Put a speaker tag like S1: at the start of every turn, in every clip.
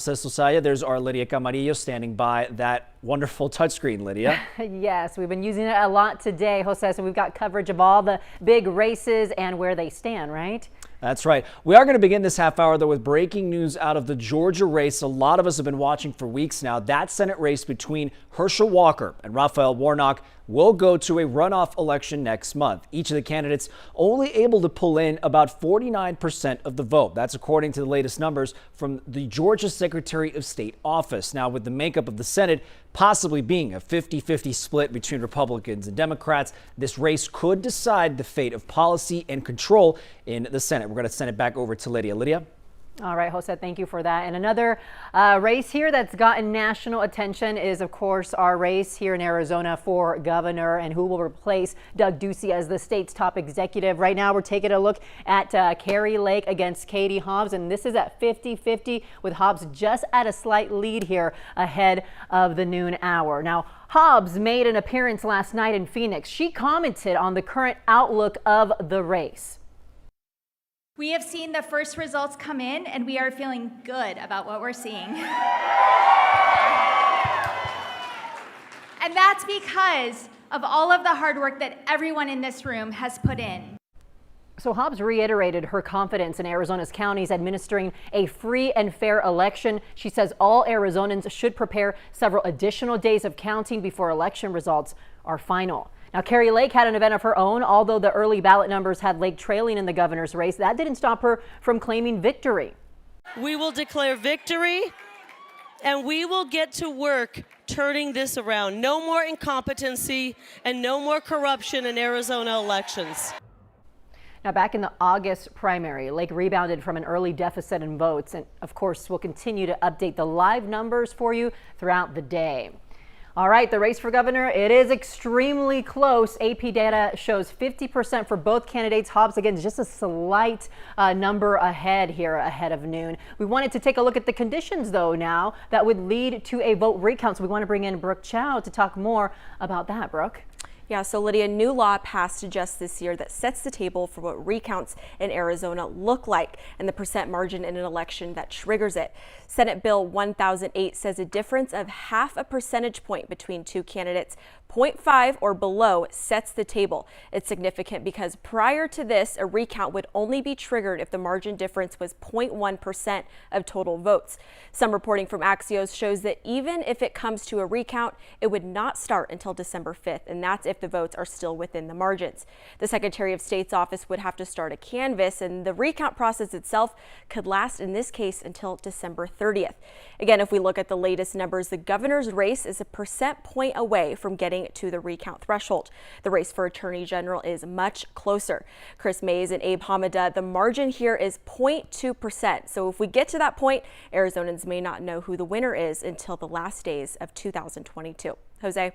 S1: Says Sosalia, there's our Lydia Camarillo standing by that wonderful touchscreen, Lydia.
S2: Yes, we've been using it a lot today, Jose, so we've got coverage of all the big races and where they stand, right?
S1: That's right. We are going to begin this half hour, though, with breaking news out of the Georgia race. A lot of us have been watching for weeks now. That Senate race between Herschel Walker and Raphael Warnock will go to a runoff election next month. Each of the candidates only able to pull in about 49% of the vote. That's according to the latest numbers from the Georgia Secretary of State office. Now, with the makeup of the Senate possibly being a 50-50 split between Republicans and Democrats, this race could decide the fate of policy and control in the Senate. We're going to send it back over to Lydia. Lydia?
S2: All right, Jose, thank you for that. And another race here that's gotten national attention is, of course, our race here in Arizona for governor and who will replace Doug Ducey as the state's top executive. Right now, we're taking a look at Kari Lake against Katie Hobbs, and this is at 50-50 with Hobbs just at a slight lead here ahead of the noon hour. Now, Hobbs made an appearance last night in Phoenix. She commented on the current outlook of the race.
S3: We have seen the first results come in, and we are feeling good about what we're seeing. And that's because of all of the hard work that everyone in this room has put in.
S2: So Hobbs reiterated her confidence in Arizona's counties administering a free and fair election. She says all Arizonans should prepare several additional days of counting before election results are final. Now, Kari Lake had an event of her own. Although the early ballot numbers had Lake trailing in the governor's race, that didn't stop her from claiming victory.
S4: We will declare victory, and we will get to work turning this around. No more incompetency and no more corruption in Arizona elections.
S2: Now, back in the August primary, Lake rebounded from an early deficit in votes. And of course, we'll continue to update the live numbers for you throughout the day. All right, the race for governor, it is extremely close. AP data shows 50% for both candidates. Hobbs, again, just a slight number ahead here ahead of noon. We wanted to take a look at the conditions, though, now that would lead to a vote recount. So we want to bring in Brooke Chow to talk more about that. Brooke?
S5: Yeah, so Lydia, new law passed just this year that sets the table for what recounts in Arizona look like and the percent margin in an election that triggers it. Senate Bill 1008 says a difference of half a percentage point between two candidates, 0.5 or below, sets the table. It's significant because prior to this, a recount would only be triggered if the margin difference was 0.1% of total votes. Some reporting from Axios shows that even if it comes to a recount, it would not start until December 5th, and that's if the votes are still within the margins. The Secretary of State's office would have to start a canvass, and the recount process itself could last, in this case, until December 30th. Again, if we look at the latest numbers, the governor's race is a percent point away from getting to the recount threshold. The race for Attorney General is much closer. Chris Mays and Abe Hamada, the margin here is 0.2%. So if we get to that point, Arizonans may not know who the winner is until the last days of 2022. Jose?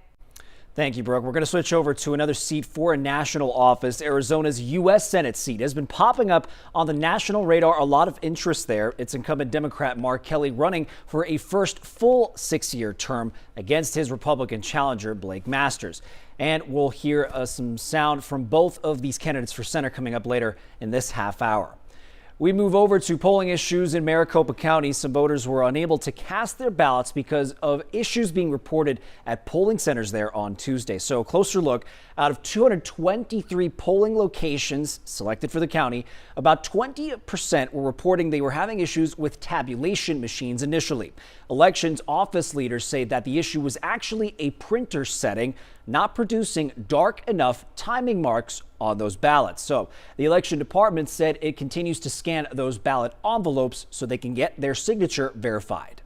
S1: Thank you, Brooke. We're going to switch over to another seat for a national office. Arizona's U.S. Senate seat has been popping up on the national radar. A lot of interest there. It's incumbent Democrat Mark Kelly running for a first full 6-year term against his Republican challenger, Blake Masters. And we'll hear some sound from both of these candidates for Senate coming up later in this half hour. We move over to polling issues in Maricopa County. Some voters were unable to cast their ballots because of issues being reported at polling centers there on Tuesday. So a closer look, out of 223 polling locations selected for the county, about 20% were reporting they were having issues with tabulation machines initially. Elections office leaders say that the issue was actually a printer setting not producing dark enough timing marks on those ballots. So the election department said it continues to scan those ballot envelopes so they can get their signature verified.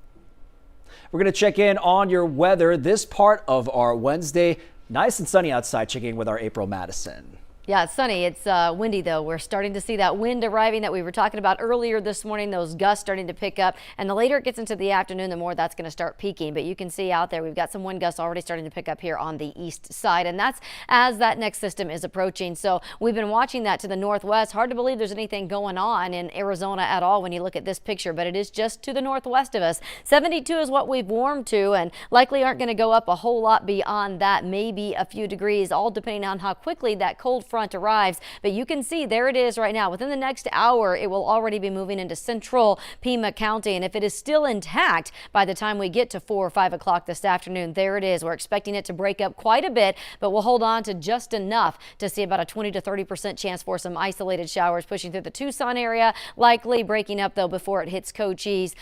S1: We're going to check in on your weather this part of our Wednesday. Nice and sunny outside. Checking in with our April Madison.
S6: Yeah, it's sunny. It's windy, though. We're starting to see that wind arriving that we were talking about earlier this morning, those gusts starting to pick up. And the later it gets into the afternoon, the more that's going to start peaking. But you can see out there, we've got some wind gusts already starting to pick up here on the east side. And that's as that next system is approaching. So we've been watching that to the northwest. Hard to believe there's anything going on in Arizona at all when you look at this picture, but it is just to the northwest of us. 72 is what we've warmed to, and likely aren't going to go up a whole lot beyond that, maybe a few degrees, all depending on how quickly that cold front front arrives. But you can see there it is right now. Within the next hour, it will already be moving into central Pima County. And if it is still intact by the time we get to 4 or 5 o'clock this afternoon, there it is. We're expecting it to break up quite a bit, but we'll hold on to just enough to see about a 20 to 30% chance for some isolated showers pushing through the Tucson area, likely breaking up though before it hits Cochise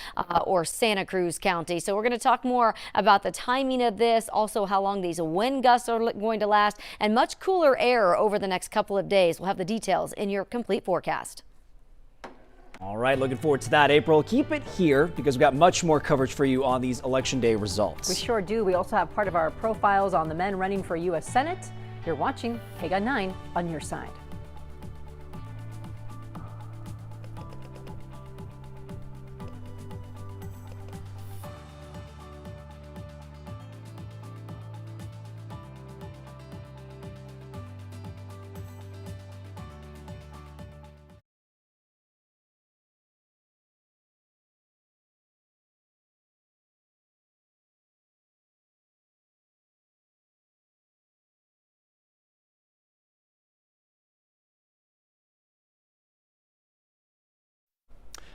S6: or Santa Cruz County. So we're going to talk more about the timing of this, also how long these wind gusts are going to last, and much cooler air over the next couple of days. We'll have the details in your complete forecast.
S1: All right, looking forward to that, April. Keep it here because we've got much more coverage for you on these Election Day results.
S2: We sure do. We also have part of our profiles on the men running for U.S. Senate. You're watching KGUN 9 on your side.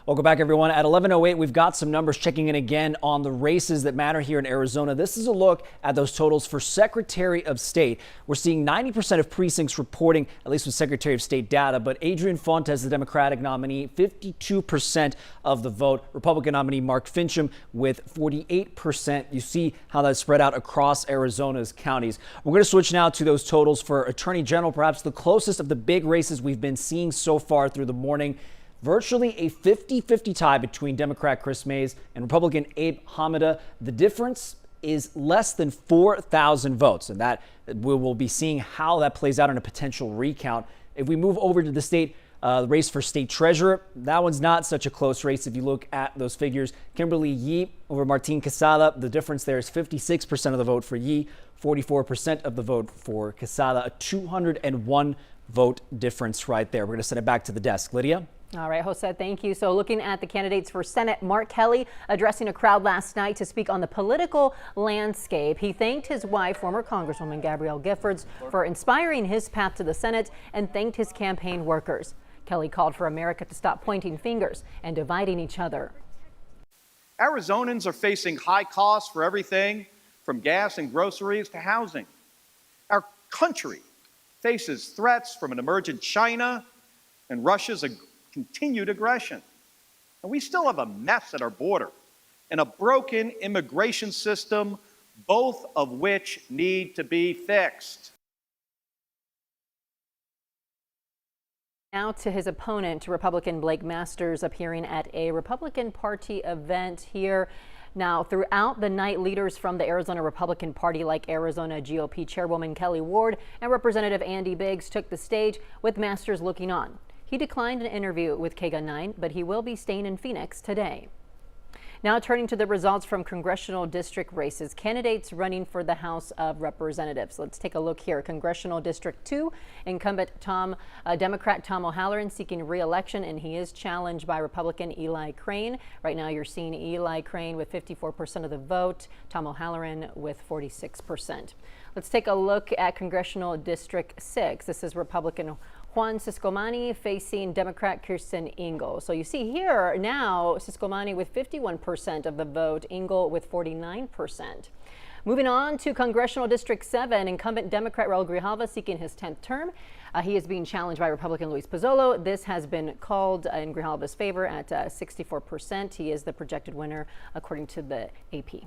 S1: Welcome back, everyone. At 11:08, we've got some numbers checking in again on the races that matter here in Arizona. This is a look at those totals for Secretary of State. We're seeing 90% of precincts reporting, at least with Secretary of State data, but Adrian Fontes, the Democratic nominee, 52% of the vote. Republican nominee Mark Fincham with 48%. You see how that's spread out across Arizona's counties. We're going to switch now to those totals for Attorney General, perhaps the closest of the big races we've been seeing so far through the morning. Virtually a 50-50 tie between Democrat Chris Mays and Republican Abe Hamida. The difference is less than 4,000 votes, and that we will be seeing how that plays out in a potential recount. If we move over to the state race for state treasurer, that one's not such a close race. If you look at those figures, Kimberly Yee over Martin Quesada, the difference there is 56% of the vote for Yee, 44% of the vote for Quesada, a 201 vote difference right there. We're going to send it back to the desk. Lydia?
S2: All right, Jose, thank you. So looking at the candidates for Senate, Mark Kelly addressing a crowd last night to speak on the political landscape. He thanked his wife, former Congresswoman Gabrielle Giffords, for inspiring his path to the Senate and thanked his campaign workers. Kelly called for America to stop pointing fingers and dividing each other.
S7: Arizonans are facing high costs for everything from gas and groceries to housing. Our country faces threats from an emergent China and Russia's continued aggression. And we still have a mess at our border and a broken immigration system, both of which need to be fixed.
S2: Now to his opponent, Republican Blake Masters, appearing at a Republican Party event here. Now, throughout the night, leaders from the Arizona Republican Party, like Arizona GOP Chairwoman Kelly Ward and Representative Andy Biggs, took the stage with Masters looking on. He declined an interview with KGUN 9, but he will be staying in Phoenix today. Now turning to the results from congressional district races, candidates running for the House of Representatives. Let's take a look here. Congressional District 2, incumbent Democrat Tom O'Halloran seeking re-election, and he is challenged by Republican Eli Crane. Right now you're seeing Eli Crane with 54% of the vote, Tom O'Halloran with 46%. Let's take a look at Congressional District 6. This is Republican Juan Ciscomani facing Democrat Kirsten Engel. So you see here now Ciscomani with 51% of the vote, Engel with 49%. Moving on to Congressional District 7, incumbent Democrat Raul Grijalva seeking his 10th term. He is being challenged by Republican Luis Pozzolo. This has been called in Grijalva's favor at 64%. He is the projected winner according to the AP.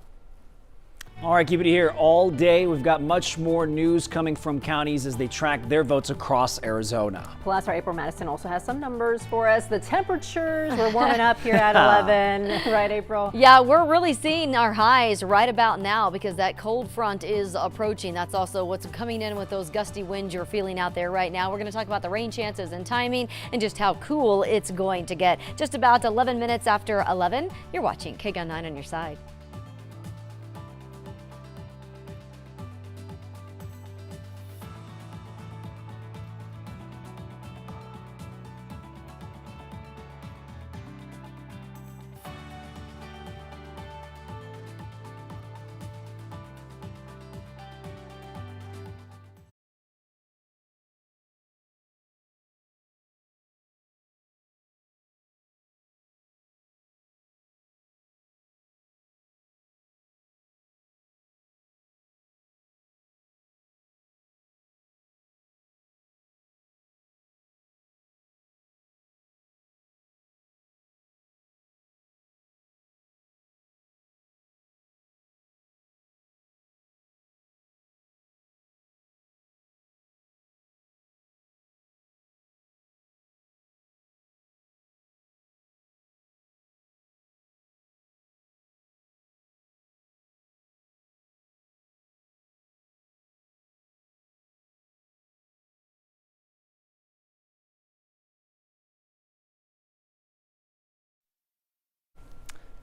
S1: All right, keep it here all day. We've got much more news coming from counties as they track their votes across Arizona.
S2: Plus, our April Madison also has some numbers for us. The temperatures, we're warming up here at 11, right, April?
S6: Yeah, we're really seeing our highs right about now because that cold front is approaching. That's also what's coming in with those gusty winds you're feeling out there right now. We're going to talk about the rain chances and timing and just how cool it's going to get. Just about 11 minutes after 11, you're watching KGUN 9 on your side.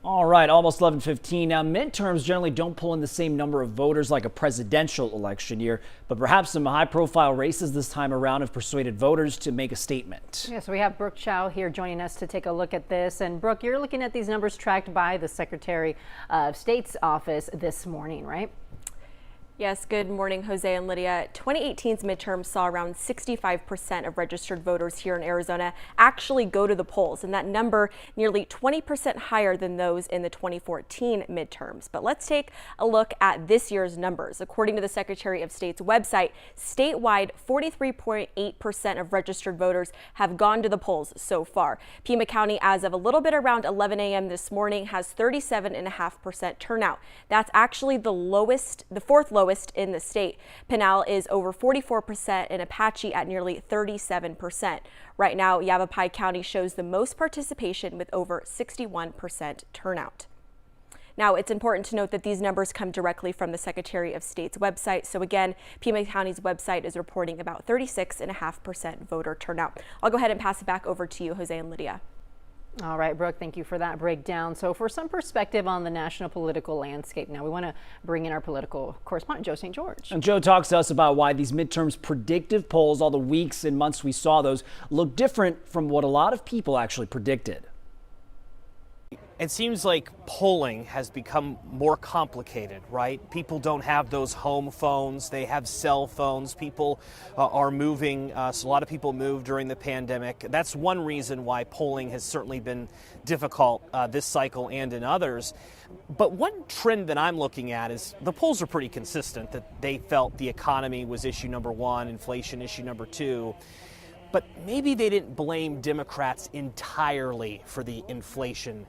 S1: All right, almost 11:15. Now, midterms generally don't pull in the same number of voters like a presidential election year, but perhaps some high-profile races this time around have persuaded voters to make a statement.
S2: Yeah, so we have Brooke Chow here joining us to take a look at this. And Brooke, you're looking at these numbers tracked by the Secretary of State's office this morning, right?
S5: Yes, good morning, Jose and Lydia. 2018's midterm saw around 65% of registered voters here in Arizona actually go to the polls, and that number nearly 20% higher than those in the 2014 midterms. But let's take a look at this year's numbers. According to the Secretary of State's website, statewide, 43.8% of registered voters have gone to the polls so far. Pima County, as of a little bit around 11 a.m. this morning, has 37.5% turnout. That's actually the fourth lowest in the state. Pinal is over 44% and Apache at nearly 37%. Right now, Yavapai County shows the most participation with over 61% turnout. Now, it's important to note that these numbers come directly from the Secretary of State's website. So again, Pima County's website is reporting about 36.5% voter turnout. I'll go ahead and pass it back over to you, Jose and Lydia.
S2: All right, Brooke, thank you for that breakdown. So for some perspective on the national political landscape, now we want to bring in our political correspondent, Joe St. George.
S1: And Joe talks to us about why these midterms predictive polls, all the weeks and months we saw those, look different from what a lot of people actually predicted.
S8: It seems like polling has become more complicated, right? People don't have those home phones. They have cell phones. People are moving. So a lot of people moved during the pandemic. That's one reason why polling has certainly been difficult this cycle and in others. But one trend that I'm looking at is the polls are pretty consistent, that they felt the economy was issue number one, inflation issue number two. But maybe they didn't blame Democrats entirely for the inflation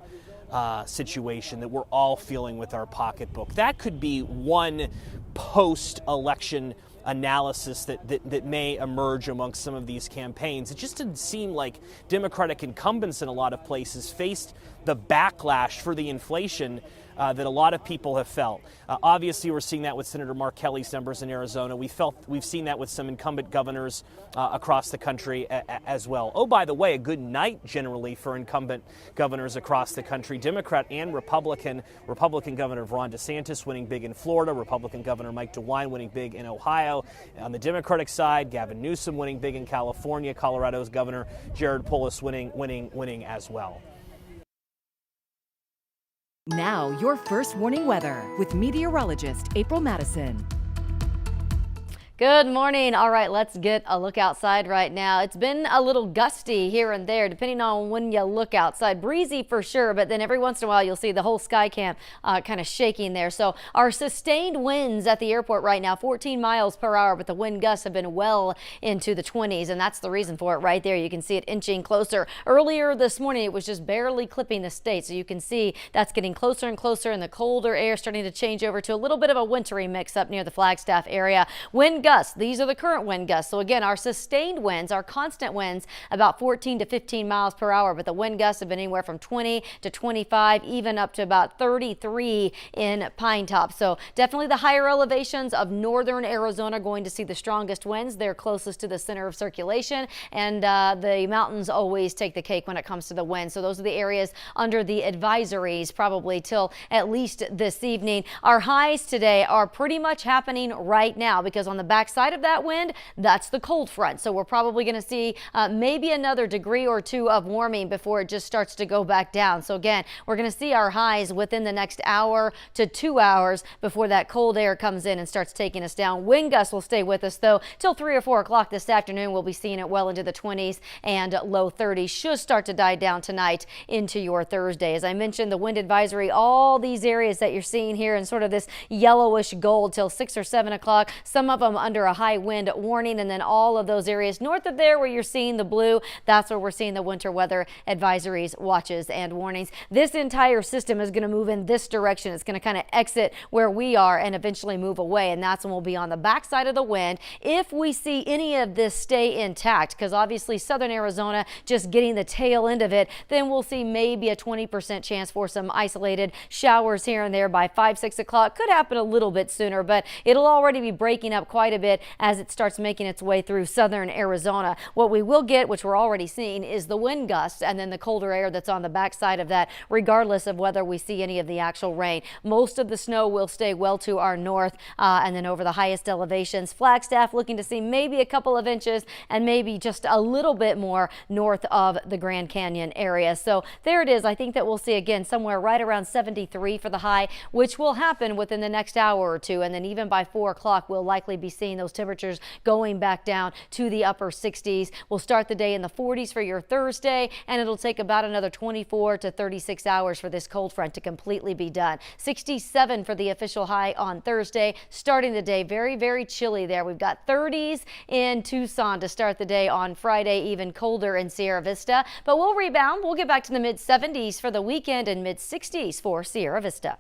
S8: situation that we're all feeling with our pocketbook. That could be one post-election analysis that may emerge amongst some of these campaigns. It just didn't seem like Democratic incumbents in a lot of places faced the backlash for the inflation that a lot of people have felt. Obviously, we're seeing that with Senator Mark Kelly's numbers in Arizona. We've seen that with some incumbent governors across the country as well. Oh, by the way, a good night generally for incumbent governors across the country. Democrat and Republican. Republican Governor Ron DeSantis winning big in Florida. Republican Governor Mike DeWine winning big in Ohio. On the Democratic side, Gavin Newsom winning big in California. Colorado's Governor Jared Polis winning as well.
S9: Now, your first warning weather with meteorologist April Madison.
S6: Good morning. All right, let's get a look outside right now. It's been a little gusty here and there, depending on when you look outside. Breezy for sure, but then every once in a while you'll see the whole sky cam kind of shaking there. So our sustained winds at the airport right now, 14 miles per hour, but the wind gusts have been well into the 20s, and that's the reason for it right there. You can see it inching closer. Earlier this morning, it was just barely clipping the state, so you can see that's getting closer and closer, and the colder air starting to change over to a little bit of a wintry mix up near the Flagstaff area. Wind gusts. These are the current wind gusts. So again, our sustained winds, our constant winds, about 14 to 15 miles per hour, but the wind gusts have been anywhere from 20 to 25, even up to about 33 in Pine Top. So definitely the higher elevations of northern Arizona going to see the strongest winds. They're closest to the center of circulation, and the mountains always take the cake when it comes to the wind. So those are the areas under the advisories probably till at least this evening. Our highs today are pretty much happening right now because on the backside of that wind, that's the cold front. So we're probably going to see maybe another degree or two of warming before it just starts to go back down. So again, we're going to see our highs within the next hour to 2 hours before that cold air comes in and starts taking us down. Wind gusts will stay with us though till 3 or 4 o'clock this afternoon. We'll be seeing it well into the 20s and low 30s. Should start to die down tonight into your Thursday. As I mentioned, the wind advisory, all these areas that you're seeing here in sort of this yellowish gold till 6 or 7 o'clock. Some of them under a high wind warning, and then all of those areas north of there where you're seeing the blue, that's where we're seeing the winter weather advisories, watches, and warnings. This entire system is going to move in this direction. It's going to kind of exit where we are and eventually move away, and that's when we'll be on the backside of the wind. If we see any of this stay intact, because obviously southern Arizona just getting the tail end of it, then we'll see maybe a 20% chance for some isolated showers here and there by 5, 6 o'clock. Could happen a little bit sooner, but it'll already be breaking up quite quite a bit as it starts making its way through southern Arizona. What we will get, which we're already seeing, is the wind gusts and then the colder air that's on the backside of that, regardless of whether we see any of the actual rain. Most of the snow will stay well to our north and then over the highest elevations. Flagstaff looking to see maybe a couple of inches and maybe just a little bit more north of the Grand Canyon area. So there it is. I think that we'll see again somewhere right around 73 for the high, which will happen within the next hour or two. And then even by 4 o'clock, we'll likely be seeing those temperatures going back down to the upper 60s. We'll start the day in the 40s for your Thursday, and it'll take about another 24 to 36 hours for this cold front to completely be done. 67 for the official high on Thursday, starting the day very, very chilly there. We've got 30s in Tucson to start the day on Friday, even colder in Sierra Vista, but we'll rebound. We'll get back to the mid 70s for the weekend and mid 60s for Sierra Vista.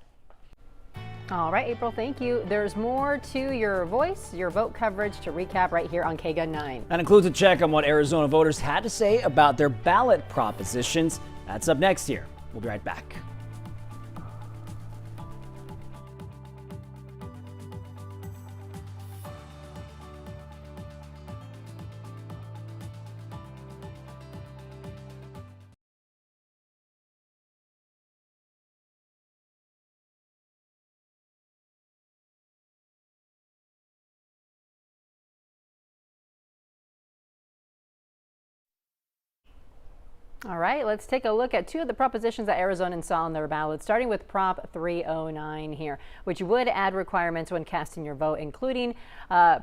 S2: All right, April, thank you. There's more to your voice, your vote coverage to recap right here on KGUN 9.
S1: That includes a check on what Arizona voters had to say about their ballot propositions. That's up next here. We'll be right back.
S2: All right, let's take a look at two of the propositions that Arizonans saw on their ballot, starting with Prop 309 here, which would add requirements when casting your vote, including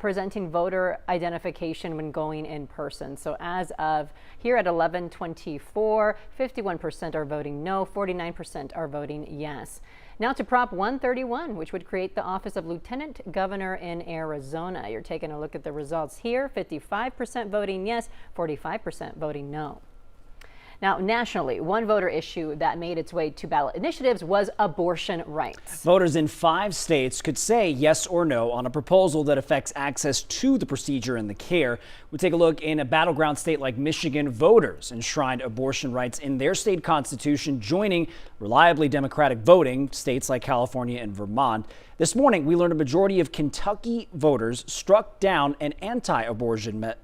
S2: presenting voter identification when going in person. So as of here at 11:24, 51% are voting no, 49% are voting yes. Now to Prop 131, which would create the office of Lieutenant Governor in Arizona. You're taking a look at the results here, 55% voting yes, 45% voting no. Now, nationally, one voter issue that made its way to ballot initiatives was abortion rights.
S1: Voters in 5 states could say yes or no on a proposal that affects access to the procedure and the care. We take a look in a battleground state like Michigan. Voters enshrined abortion rights in their state constitution, joining reliably Democratic voting states like California and Vermont. This morning, we learned a majority of Kentucky voters struck down an anti-abortion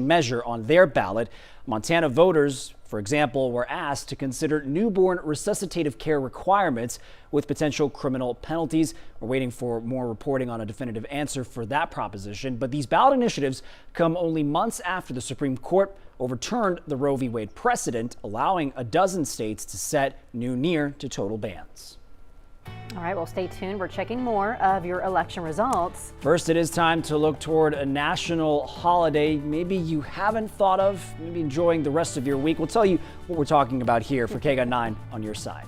S1: measure on their ballot. Montana voters, for example, were asked to consider newborn resuscitative care requirements with potential criminal penalties. We're waiting for more reporting on a definitive answer for that proposition. But these ballot initiatives come only months after the Supreme Court overturned the Roe v. Wade precedent, allowing a dozen states to set new near to total bans.
S2: All right, well, stay tuned. We're checking more of your election results.
S1: First, it is time to look toward a national holiday maybe you haven't thought of, maybe enjoying the rest of your week. We'll tell you what we're talking about here for KGUN 9 on your side.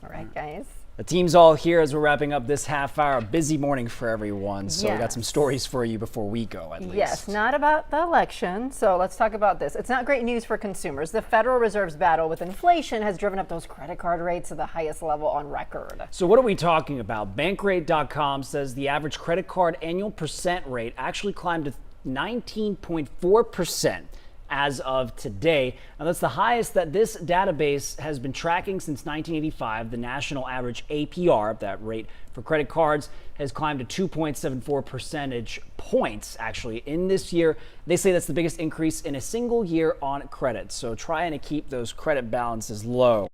S2: All right, guys.
S1: The team's all here as we're wrapping up this half hour. A busy morning for everyone. So we got some stories for you before we go, at least.
S2: Yes, not about the election. So let's talk about this. It's not great news for consumers. The Federal Reserve's battle with inflation has driven up those credit card rates to the highest level on record.
S1: So what are we talking about? Bankrate.com says the average credit card annual percent rate actually climbed to 19.4%. as of today. Now, that's the highest that this database has been tracking since 1985. The national average APR, that rate for credit cards, has climbed to 2.74 percentage points actually in this year. They say that's the biggest increase in a single year on credit. So trying to keep those credit balances low.